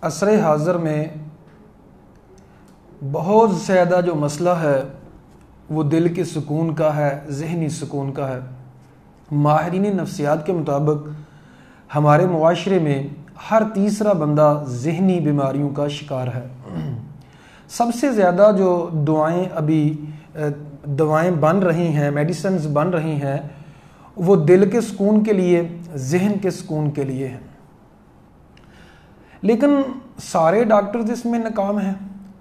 عصر حاضر میں بہت زیادہ جو مسئلہ ہے وہ دل کے سکون کا ہے، ذہنی سکون کا ہے۔ ماہرین نفسیات کے مطابق ہمارے معاشرے میں ہر تیسرا بندہ ذہنی بیماریوں کا شکار ہے۔ سب سے زیادہ جو دوائیں بن رہی ہیں، میڈیسنز بن رہی ہیں، وہ دل کے سکون کے لیے، ذہن کے سکون کے لیے ہیں۔ لیکن سارے ڈاکٹرز اس میں ناکام ہیں،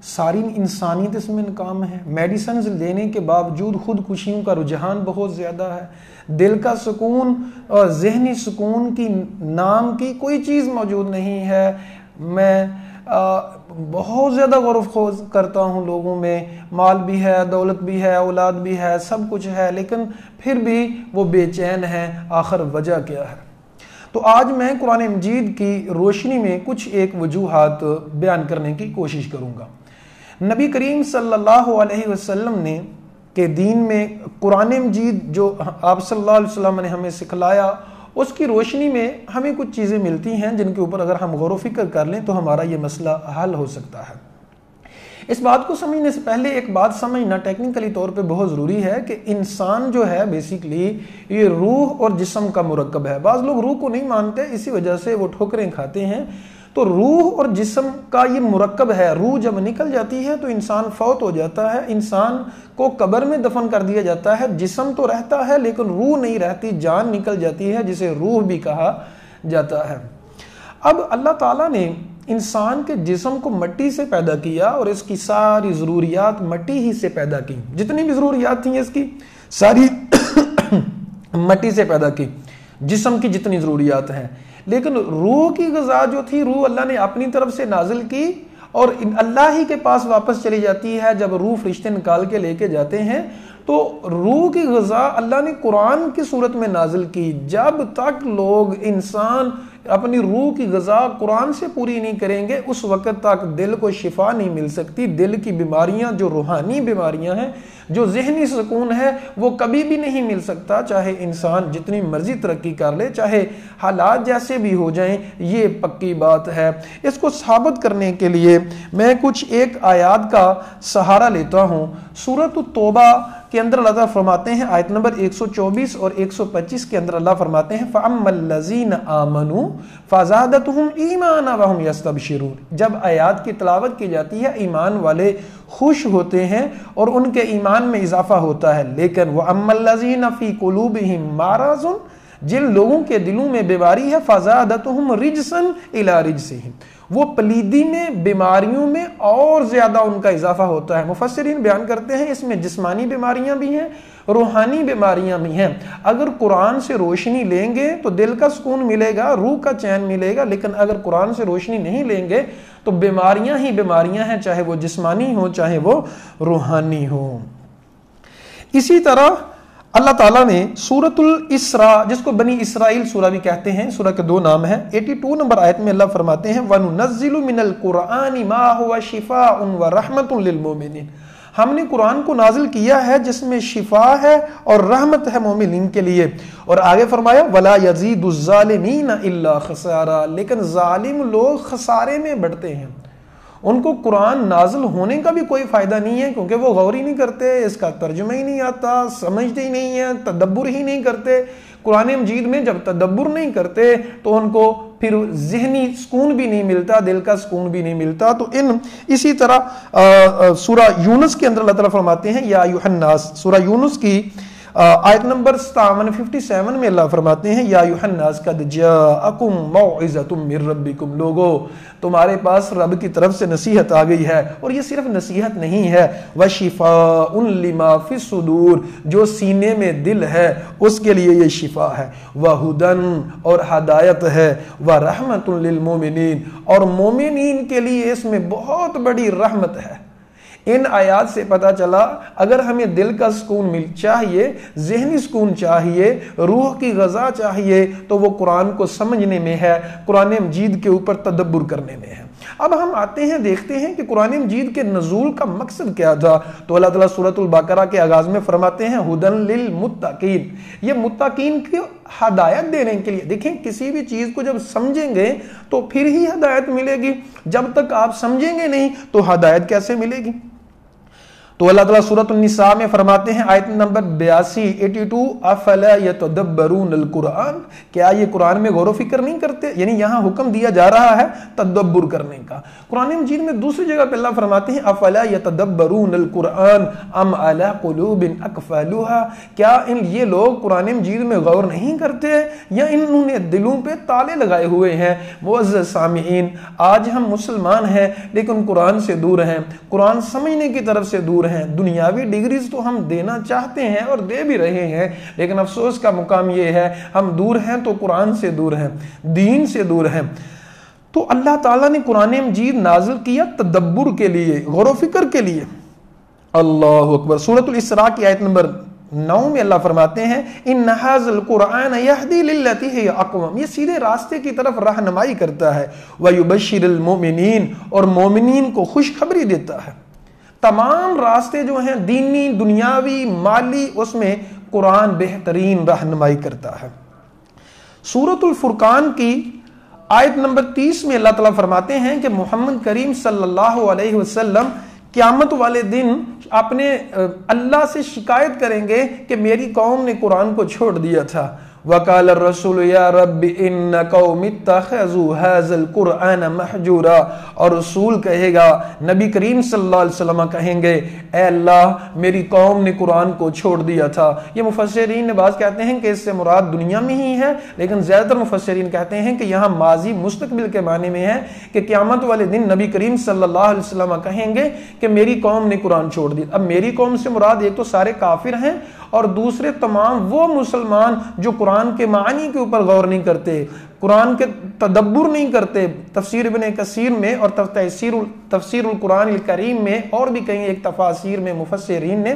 ساری انسانیت اس میں ناکام ہے۔ میڈیسنز لینے کے باوجود خودکشیوں کا رجحان بہت زیادہ ہے۔ دل کا سکون اور ذہنی سکون کی نام کی کوئی چیز موجود نہیں ہے۔ میں بہت زیادہ غور و خوض کرتا ہوں، لوگوں میں مال بھی ہے، دولت بھی ہے، اولاد بھی ہے، سب کچھ ہے، لیکن پھر بھی وہ بے چین ہے۔ آخر وجہ کیا ہے؟ تو آج میں قرآن مجید کی روشنی میں کچھ ایک وجوہات بیان کرنے کی کوشش کروں گا۔ نبی کریم صلی اللہ علیہ وسلم نے کہ دین میں قرآن مجید جو آپ صلی اللہ علیہ وسلم نے ہمیں سکھلایا، اس کی روشنی میں ہمیں کچھ چیزیں ملتی ہیں جن کے اوپر اگر ہم غور و فکر کر لیں تو ہمارا یہ مسئلہ حل ہو سکتا ہے۔ اس بات کو سمجھنے سے پہلے ایک بات سمجھنا ٹیکنیکلی طور پہ بہت ضروری ہے کہ انسان جو ہے بیسیکلی یہ روح اور جسم کا مرکب ہے۔ بعض لوگ روح کو نہیں مانتے، اسی وجہ سے وہ ٹھوکریں کھاتے ہیں۔ تو روح اور جسم کا یہ مرکب ہے۔ روح جب نکل جاتی ہے تو انسان فوت ہو جاتا ہے، انسان کو قبر میں دفن کر دیا جاتا ہے۔ جسم تو رہتا ہے لیکن روح نہیں رہتی، جان نکل جاتی ہے، جسے روح بھی کہا جاتا ہے۔ اب اللہ تعالیٰ نے انسان کے جسم کو مٹی سے پیدا کیا اور اس کی ساری ضروریات مٹی ہی سے پیدا کی۔ جتنی بھی ضروریات تھیں اس کی ساری مٹی سے پیدا کی، جسم کی جتنی ضروریات ہیں۔ لیکن روح کی غذا جو تھی، روح اللہ نے اپنی طرف سے نازل کی اور اللہ ہی کے پاس واپس چلی جاتی ہے۔ جب روح فرشتے نکال کے لے کے جاتے ہیں تو روح کی غذا اللہ نے قرآن کی صورت میں نازل کی۔ جب تک لوگ انسان اپنی روح کی غذا قرآن سے پوری نہیں کریں گے، اس وقت تک دل کو شفا نہیں مل سکتی۔ دل کی بیماریاں جو روحانی بیماریاں ہیں، جو ذہنی سکون ہے، وہ کبھی بھی نہیں مل سکتا، چاہے انسان جتنی مرضی ترقی کر لے، چاہے حالات جیسے بھی ہو جائیں۔ یہ پکی بات ہے۔ اس کو ثابت کرنے کے لیے میں کچھ ایک آیات کا سہارا لیتا ہوں۔ سورۃ التوبہ کے اندر اللہ تعالیٰ فرماتے ہیں، آیت نمبر 124 اور 125 کے اندر اللہ فرماتے ہیں فَأَمَّا الَّذِينَ آمَنُوا فَزَادَتْهُمْ إِيمَانًا وَهُمْ يَسْتَبْشِرُونَ۔ جب آیات کی تلاوت کی جاتی ہے، ایمان والے خوش ہوتے ہیں اور ان کے ایمان میں اضافہ ہوتا ہے۔ لیکن وَأَمَّا الَّذِينَ فِي قُلُوبِهِمْ مَرَضٌ، جن لوگوں کے دلوں میں بیماری ہے، فَزَادَتْهُمْ رِجْسًا إِلَى رِجْسِهِمْ، وہ پلیدی میں، بیماریوں میں اور زیادہ ان کا اضافہ ہوتا ہے۔ مفسرین بیان کرتے ہیں اس میں جسمانی بیماریاں بھی ہیں، روحانی بیماریاں بھی ہیں۔ اگر قرآن سے روشنی لیں گے تو دل کا سکون ملے گا، روح کا چین ملے گا، لیکن اگر قرآن سے روشنی نہیں لیں گے تو بیماریاں ہی بیماریاں ہیں، چاہے وہ جسمانی ہو چاہے وہ روحانی ہو۔ اسی طرح اللہ تعالیٰ نے سورۃ الاسراء، جس کو بنی اسرائیل سورہ بھی کہتے ہیں، سورہ کے دو نام ہیں، 82 نمبر آیت میں اللہ فرماتے ہیں وَنُنَزِّلُ مِنَ الْقُرْآنِ مَا هُوَ شِفَاءٌ وَرَحْمَةٌ لِّلْمُؤْمِنِينَ، ہم نے قرآن کو نازل کیا ہے جس میں شفا ہے اور رحمت ہے مومنین کے لیے۔ اور آگے فرمایا وَلَا يَزِيدُ الظَّالِمِينَ إِلَّا خَسَارًا، لیکن ظالم لوگ خسارے میں بڑھتے ہیں۔ ان کو قرآن نازل ہونے کا بھی کوئی فائدہ نہیں ہے، کیونکہ وہ غور ہی نہیں کرتے، اس کا ترجمہ ہی نہیں آتا، سمجھتے ہی نہیں ہیں، تدبر ہی نہیں کرتے۔ قرآن مجید میں جب تدبر نہیں کرتے تو ان کو پھر ذہنی سکون بھی نہیں ملتا، دل کا سکون بھی نہیں ملتا۔ تو اسی طرح سورہ یونس کے اندر اللہ تعالیٰ فرماتے ہیں یا ایھا الناس، سورہ یونس کی آیت نمبر 57 میں اللہ فرماتے ہیں یا ایھا الناس قد جاءکم موعظۃ من ربکم، لوگو تمہارے پاس رب کی طرف سے نصیحت آ گئی ہے، اور یہ صرف نصیحت نہیں ہے، وشفاء لما فی الصدور، جو سینے میں دل ہے اس کے لیے یہ شفا ہے، وہدن اور ہدایت ہے، ورحمۃ للمومنین اور مومنین کے لیے اس میں بہت بڑی رحمت ہے۔ ان آیات سے پتہ چلا اگر ہمیں دل کا سکون چاہیے، ذہنی سکون چاہیے، روح کی غذا چاہیے تو وہ قرآن کو سمجھنے میں ہے، قرآن مجید کے اوپر تدبر کرنے میں ہے۔ اب ہم آتے ہیں، دیکھتے ہیں کہ قرآن مجید کے نزول کا مقصد کیا تھا۔ تو اللہ تعالیٰ سورۃ البقرہ کے آغاز میں فرماتے ہیں ہدن للمتقین، یہ متقین کی ہدایت دینے کے لیے. دیکھیں کسی بھی چیز کو جب سمجھیں گے تو پھر ہی ہدایت ملے گی، جب تک آپ سمجھیں گے نہیں تو ہدایت کیسے ملے گی؟ تو اللہ تعالیٰ سورۃ النساء میں فرماتے ہیں آیت نمبر 82 افلا یتدبرون القرآن، کیا یہ قرآن میں غور و فکر نہیں کرتے؟ یعنی یہاں حکم دیا جا رہا ہے تدبر کرنے کا. قرآن مجید میں دوسری جگہ پہ اللہ فرماتے ہیں افلا یتدبرون القرآن ام علی قلوب اقفالها، کیا یہ لوگ قرآن مجید میں غور نہیں کرتے یا انہوں نے دلوں پہ تالے لگائے ہوئے ہیں؟ معزز سامعین، آج ہم مسلمان ہیں لیکن قرآن سے دور ہیں، قرآن سمجھنے کی طرف سے دور ہیں. دنیاوی ڈگریز تو ہم دینا چاہتے ہیں اور دے بھی رہے ہیں، لیکن افسوس کا مقام یہ ہے ہم دور ہیں تو قرآن سے دور ہیں، دین سے دور ہیں. تو اللہ تعالیٰ نے قرآن مجید نازل کیا تدبر کے لیے، غور و فکر کے لیے. اللہ اکبر. سورۃ الاسراء کی آیت نمبر 9 میں اللہ فرماتے ہیں ان ھذا القرآن یہدی للتی ہی اقوم، یہ سیدھے راستے کی طرف رہنمائی کرتا ہے. ویبشر المؤمنین، اور مومنین کو خوشخبری دیتا ہے. تمام راستے جو ہیں دینی، دنیاوی، مالی، اس میں قرآن بہترین رہنمائی کرتا ہے. سورۃ الفرقان کی آیت نمبر 30 میں اللہ تعالیٰ فرماتے ہیں کہ محمد کریم صلی اللہ علیہ وسلم قیامت والے دن اپنے اللہ سے شکایت کریں گے کہ میری قوم نے قرآن کو چھوڑ دیا تھا. وقال الرسول یا رب ان قوم اتخذوا هذا القرآن مہجورا، اور رسول کہے گا، نبی کریم صلی اللہ علیہ وسلم کہیں گے اے اللہ میری قوم نے قرآن کو چھوڑ دیا تھا. یہ مفسرین نے بعض کہتے ہیں کہ اس سے مراد دنیا میں ہی ہے، لیکن زیادہ تر مفسرین کہتے ہیں کہ یہاں ماضی مستقبل کے معنی میں ہے کہ قیامت والے دن نبی کریم صلی اللہ علیہ وسلم کہیں گے کہ میری قوم نے قرآن چھوڑ دیا. اب میری قوم سے مراد ایک تو سارے کافر ہیں اور دوسرے تمام وہ مسلمان جو قرآن کے معنی کے اوپر غور نہیں کرتے، قرآن کے تدبر نہیں کرتے. تفسیر ابن کثیر میں اور تفسیر القرآن الکریم میں اور بھی کئی ایک تفاسیر میں مفسرین نے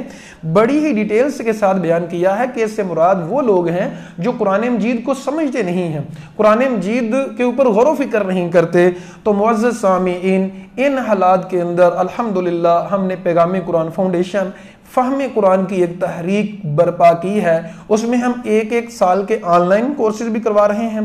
بڑی ہی ڈیٹیلز کے ساتھ بیان کیا ہے کہ اس سے مراد وہ لوگ ہیں جو قرآن مجید کو سمجھتے نہیں ہیں، قرآن مجید کے اوپر غور و فکر نہیں کرتے. تو معزز سامعین، ان حالات کے اندر الحمدللہ ہم نے پیغام قرآن فاؤنڈیشن فہم قرآن کی ایک تحریک برپا کی ہے. اس میں ہم ایک سال کے آن لائن کورسز بھی کروا رہے ہیں،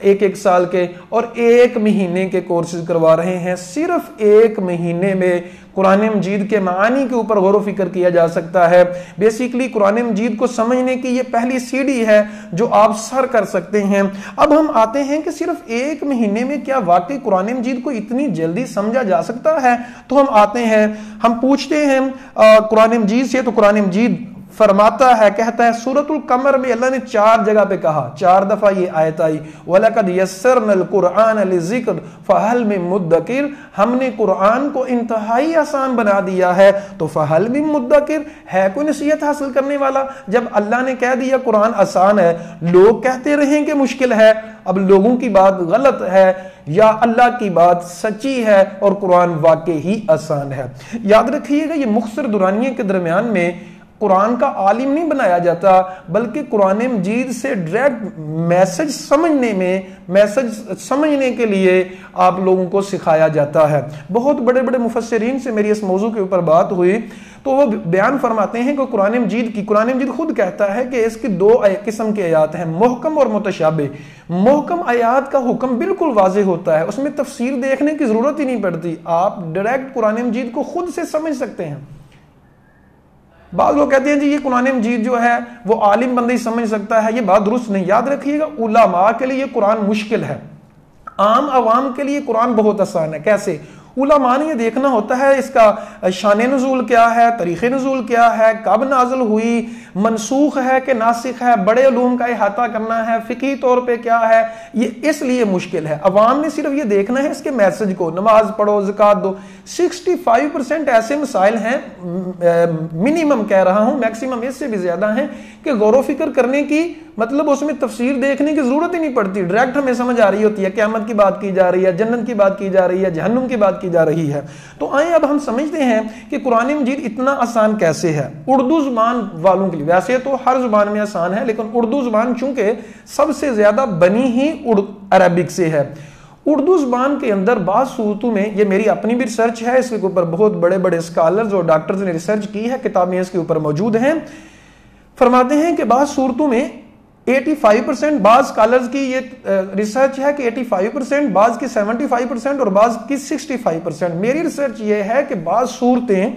ایک سال کے اور 1 مہینے کے کورسز کروا رہے ہیں. صرف 1 مہینے میں قرآن مجید کے معانی کے اوپر غور و فکر کیا جا سکتا ہے. بیسیکلی قرآن مجید کو سمجھنے کی یہ پہلی سیڑھی ہے جو آپ سر کر سکتے ہیں. اب ہم آتے ہیں کہ صرف 1 مہینے میں کیا واقعی قرآن مجید کو اتنی جلدی سمجھا جا سکتا ہے؟ تو ہم آتے ہیں، ہم پوچھتے ہیں قرآن مجید سے. تو قرآن مجید فرماتا ہے، کہتا ہے سورۃ القمر میں اللہ نے 4 جگہ پہ کہا، 4 دفعہ یہ آیت آئی وَلَقَدْ يَسَّرْنَا الْقُرْآنَ لِلذِّكْرِ فَهَلْ مِن مُدَّكِرٍ، ہم نے قرآن کو انتہائی آسان بنا دیا ہے تو فَهَلْ مِن مُدَّكِرٍ، ہے کوئی نصیحت حاصل کرنے والا؟ جب اللہ نے کہہ دیا قرآن آسان ہے، لوگ کہتے رہیں کہ مشکل ہے. اب لوگوں کی بات غلط ہے یا اللہ کی بات سچی ہے اور قرآن واقعی ہی آسان ہے؟ یاد رکھیے گا یہ مختصر دورانیے کے درمیان میں قرآن کا عالم نہیں بنایا جاتا، بلکہ قرآن مجید سے ڈائریکٹ میسج سمجھنے کے لیے آپ لوگوں کو سکھایا جاتا ہے. بہت بڑے بڑے مفسرین سے میری اس موضوع کے اوپر بات ہوئی تو وہ بیان فرماتے ہیں کہ قرآن مجید خود کہتا ہے کہ اس کی 2 قسم کے آیات ہیں، محکم اور متشابہ. محکم آیات کا حکم بالکل واضح ہوتا ہے، اس میں تفسیر دیکھنے کی ضرورت ہی نہیں پڑتی، آپ ڈائریکٹ قرآن مجید کو خود سے سمجھ سکتے ہیں. بعض لوگ کہتے ہیں جی یہ قرآن مجید جو ہے وہ عالم بندہ ہی سمجھ سکتا ہے، یہ بات درست نہیں. یاد رکھیے گا علماء کے لیے یہ قرآن مشکل ہے، عام عوام کے لیے قرآن بہت آسان ہے. کیسے؟ علماء نے یہ دیکھنا ہوتا ہے اس کا شان نزول کیا ہے، تاریخ نزول کیا ہے، کب نازل ہوئی، منسوخ ہے کہ ناسخ ہے، بڑے علوم کا احاطہ کرنا ہے، فقہی طور پہ کیا ہے. یہ اس لیے مشکل ہے. عوام نے صرف یہ دیکھنا ہے اس کے میسج کو، نماز پڑھو، زکات دو. 65% ایسے مسائل ہیں، منیمم کہہ رہا ہوں، میکسیمم اس سے بھی زیادہ ہیں، کہ غور و فکر کرنے کی مطلب اس میں تفسیر دیکھنے کی ضرورت ہی نہیں پڑتی، ڈائریکٹ ہمیں سمجھ آ رہی ہوتی ہے. قیامت کی بات کی جا رہی ہے، جنت کی بات کی جا رہی ہے، جہنم کی بات کی جا رہی ہے. تو آئیں اب ہم سمجھتے ہیں کہ قرآن مجید اتنا آسان کیسے ہے اردو زبان والوں کے لیے. ویسے تو ہر زبان میں آسان ہے، لیکن اردو زبان چونکہ سب سے زیادہ بنی ہی عربک سے ہے. اردو زبان کے اندر بعض صورتوں میں، یہ میری اپنی بھی ریسرچ ہے، اس کے اوپر بہت بڑے بڑے اسکالرز اور ڈاکٹرز نے ریسرچ کی ہے، کتابیں اس کے اوپر موجود ہیں. فرماتے ہیں کہ بعض صورتوں میں 85%, بعض اسکالرز کی یہ ریسرچ ہے کہ 85%، بعض کی 75% اور بعض کی 65%. میری ریسرچ یہ ہے کہ بعض صورتیں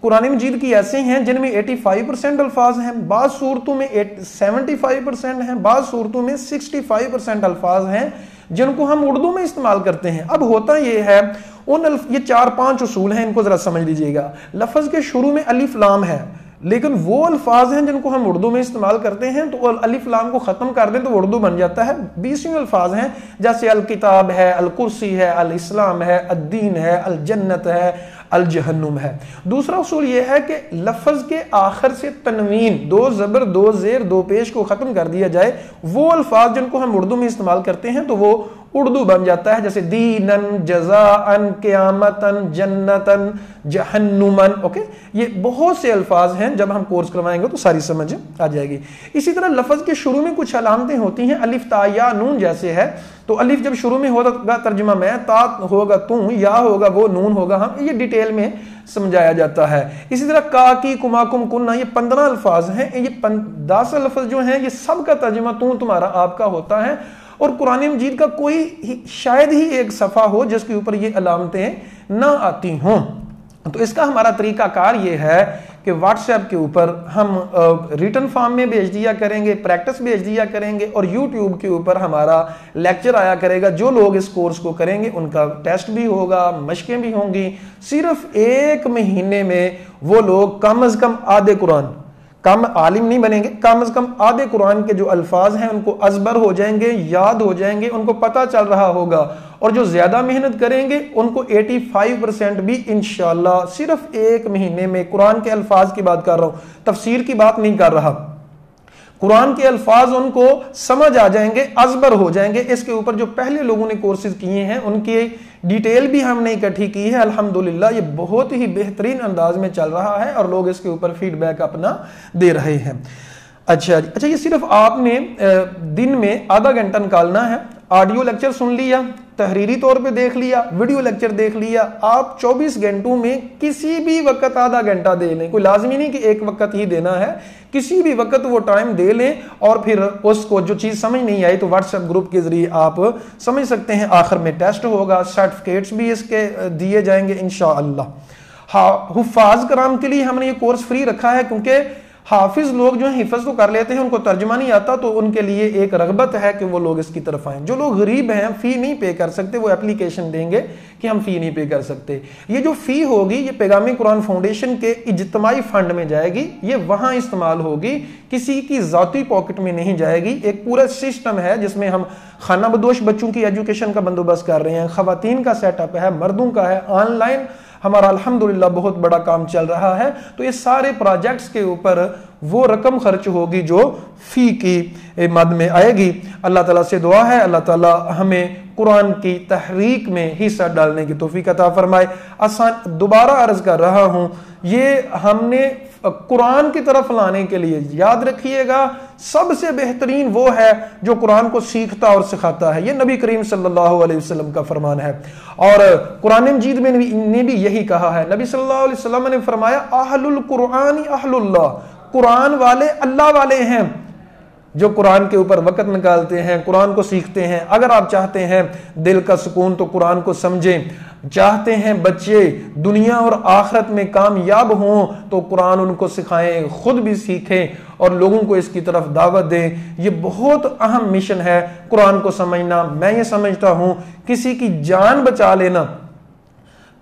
قرآن مجید کی ایسی ہیں جن میں 85% الفاظ ہیں، بعض صورتوں میں 75% ہیں، بعض صورتوں میں 65% الفاظ ہیں جن کو ہم اردو میں استعمال کرتے ہیں. اب ہوتا یہ ہے یہ 4-5 اصول ہیں، ان کو ذرا سمجھ لیجئے گا. لفظ کے شروع میں الف لام ہے، لیکن وہ الفاظ ہیں جن کو ہم اردو میں استعمال کرتے ہیں تو الف لام کو ختم کر دیں تو وہ اردو بن جاتا ہے. 20 الفاظ ہیں، جیسے الکتاب ہے، الکرسی ہے، الاسلام ہے، الدین ہے، الجنت ہے، الجہنم ہے. دوسرا اصول یہ ہے کہ لفظ کے آخر سے تنوین، 2 زبر 2 زیر 2 پیش کو ختم کر دیا جائے، وہ الفاظ جن کو ہم اردو میں استعمال کرتے ہیں تو وہ اردو بن جاتا ہے، جیسے دینن، جزاءن، قیامتن، جنتن، جہنمن. اوکے، یہ بہت سے الفاظ ہیں، جب ہم کورس کروائیں گے تو ساری سمجھ آ جائے گی. اسی طرح لفظ کے شروع میں کچھ علامتیں ہوتی ہیں، الف تا یا نون جیسے ہے، تو الف جب شروع میں ہوگا ترجمہ میں، تا ہوگا تو، یا ہوگا وہ، نون ہوگا ہم، یہ ڈیٹیل میں سمجھایا جاتا ہے. اسی طرح کا، کی، کما، کم، کننا، یہ 15 الفاظ ہیں. یہ 10 لفظ جو ہیں یہ سب کا ترجمہ تمہارا آپ کا ہوتا ہے، اور قرآن مجید کا کوئی شاید ہی ایک صفحہ ہو جس کے اوپر یہ علامتیں نہ آتی ہوں. تو اس کا ہمارا طریقہ کار یہ ہے کہ واٹس ایپ کے اوپر ہم ریٹن فارم میں بھیج دیا کریں گے، پریکٹس بھیج دیا کریں گے، اور یوٹیوب کے اوپر ہمارا لیکچر آیا کرے گا. جو لوگ اس کورس کو کریں گے ان کا ٹیسٹ بھی ہوگا، مشقیں بھی ہوں گی. صرف 1 مہینے میں وہ لوگ کم از کم آدھے قرآن، کم عالم نہیں بنیں گے، کم از کم آدھے قرآن کے جو الفاظ ہیں ان کو ازبر ہو جائیں گے، یاد ہو جائیں گے، ان کو پتہ چل رہا ہوگا. اور جو زیادہ محنت کریں گے ان کو 85% بھی انشاءاللہ صرف 1 مہینے میں. قرآن کے الفاظ کی بات کر رہا ہوں، تفسیر کی بات نہیں کر رہا. قرآن کے الفاظ ان کو سمجھ آ جائیں گے، ازبر ہو جائیں گے. اس کے اوپر جو پہلے لوگوں نے کورسز کیے ہیں ان کی ڈیٹیل بھی ہم نے اکٹھی کی ہے. الحمدللہ یہ بہت ہی بہترین انداز میں چل رہا ہے اور لوگ اس کے اوپر فیڈ بیک اپنا دے رہے ہیں. اچھا یہ صرف آپ نے دن میں آدھا گھنٹہ نکالنا ہے. آڈیو لیکچر سن لیا، تحریری طور پہ دیکھ لیا، ویڈیو لیکچر دیکھ لیا. آپ 24 گھنٹوں میں کسی بھی وقت آدھا گھنٹہ دے لیں. کوئی لازمی نہیں کہ ایک وقت ہی دینا ہے، کسی بھی وقت وہ ٹائم دے لیں. اور پھر اس کو جو چیز سمجھ نہیں آئی تو واٹس ایپ گروپ کے ذریعے آپ سمجھ سکتے ہیں. آخر میں ٹیسٹ ہوگا، سرٹیفکیٹس بھی اس کے دیے جائیں گے انشاءاللہ. حفاظ کرام کے لیے ہم نے یہ کورس فری رکھا ہے، کیونکہ حافظ لوگ جو ہیں حفظ تو کر لیتے ہیں، ان کو ترجمہ نہیں آتا، تو ان کے لیے ایک رغبت ہے کہ وہ لوگ اس کی طرف آئیں. جو لوگ غریب ہیں، فی نہیں پے کر سکتے، وہ اپلیکیشن دیں گے کہ ہم فی نہیں پے کر سکتے. یہ جو فی ہوگی یہ پیغام قرآن فاؤنڈیشن کے اجتماعی فنڈ میں جائے گی، یہ وہاں استعمال ہوگی، کسی کی ذاتی پاکٹ میں نہیں جائے گی. ایک پورا سسٹم ہے جس میں ہم خانہ بدوش بچوں کی ایجوکیشن کا بندوبست کر رہے ہیں، خواتین کا سیٹ اپ ہے، مردوں کا ہے، آن لائن ہمارا الحمدللہ بہت بڑا کام چل رہا ہے. تو یہ سارے پروجیکٹس کے اوپر وہ رقم خرچ ہوگی جو فی کی مد میں آئے گی. اللہ تعالیٰ سے دعا ہے اللہ تعالیٰ ہمیں قرآن کی تحریک میں حصہ ڈالنے کی توفیق عطا فرمائے. دوبارہ عرض کر رہا ہوں، یہ ہم نے قرآن کی طرف لانے کے لیے، یاد رکھیے گا، سب سے بہترین وہ ہے جو قرآن کو سیکھتا اور سکھاتا ہے. یہ نبی کریم صلی اللہ علیہ وسلم کا فرمان ہے، اور قرآن مجید میں نے بھی یہی کہا ہے. نبی صلی اللہ علیہ وسلم نے فرمایا اہل القرآن اہل اللہ، قرآن والے اللہ والے ہیں. جو قرآن کے اوپر وقت نکالتے ہیں، قرآن کو سیکھتے ہیں. اگر آپ چاہتے ہیں دل کا سکون تو قرآن کو سمجھیں، چاہتے ہیں بچے دنیا اور آخرت میں کامیاب ہوں تو قرآن ان کو سکھائیں، خود بھی سیکھیں اور لوگوں کو اس کی طرف دعوت دیں. یہ بہت اہم مشن ہے قرآن کو سمجھنا. میں یہ سمجھتا ہوں کسی کی جان بچا لینا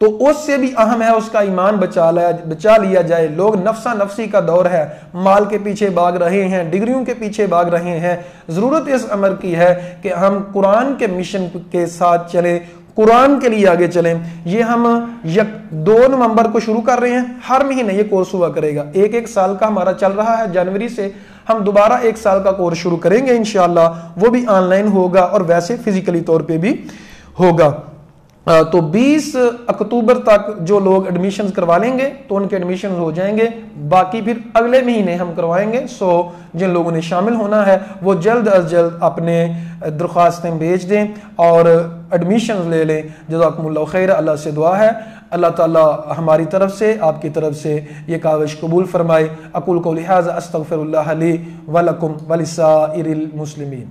تو اس سے بھی اہم ہے اس کا ایمان بچا لیا جائے. لوگ نفسا نفسی کا دور ہے، مال کے پیچھے بھاگ رہے ہیں، ڈگریوں کے پیچھے بھاگ رہے ہیں. ضرورت اس امر کی ہے کہ ہم قرآن کے مشن کے ساتھ چلیں، قرآن کے لیے آگے چلیں. یہ ہم 2 نومبر کو شروع کر رہے ہیں. ہر مہینے یہ کورس ہوا کرے گا. ایک سال کا ہمارا چل رہا ہے. جنوری سے ہم دوبارہ 1 سال کا کورس شروع کریں گے انشاءاللہ. وہ بھی آن لائن ہوگا اور ویسے فزیکلی طور پہ بھی ہوگا. تو 20 اکتوبر تک جو لوگ ایڈمیشنز کروا لیں گے تو ان کے ایڈمیشنز ہو جائیں گے، باقی پھر اگلے مہینے ہم کروائیں گے۔ سو جن لوگوں نے شامل ہونا ہے وہ جلد از جلد اپنے درخواستیں بھیج دیں اور ایڈمیشنز لے لیں۔ جزاکم اللہ خیر۔ اللہ سے دعا ہے اللہ تعالی ہماری طرف سے آپ کی طرف سے یہ کاوش قبول فرمائے۔ اقول قولی ھذا استغفر اللہ لی ولکم ولسائر المسلمین۔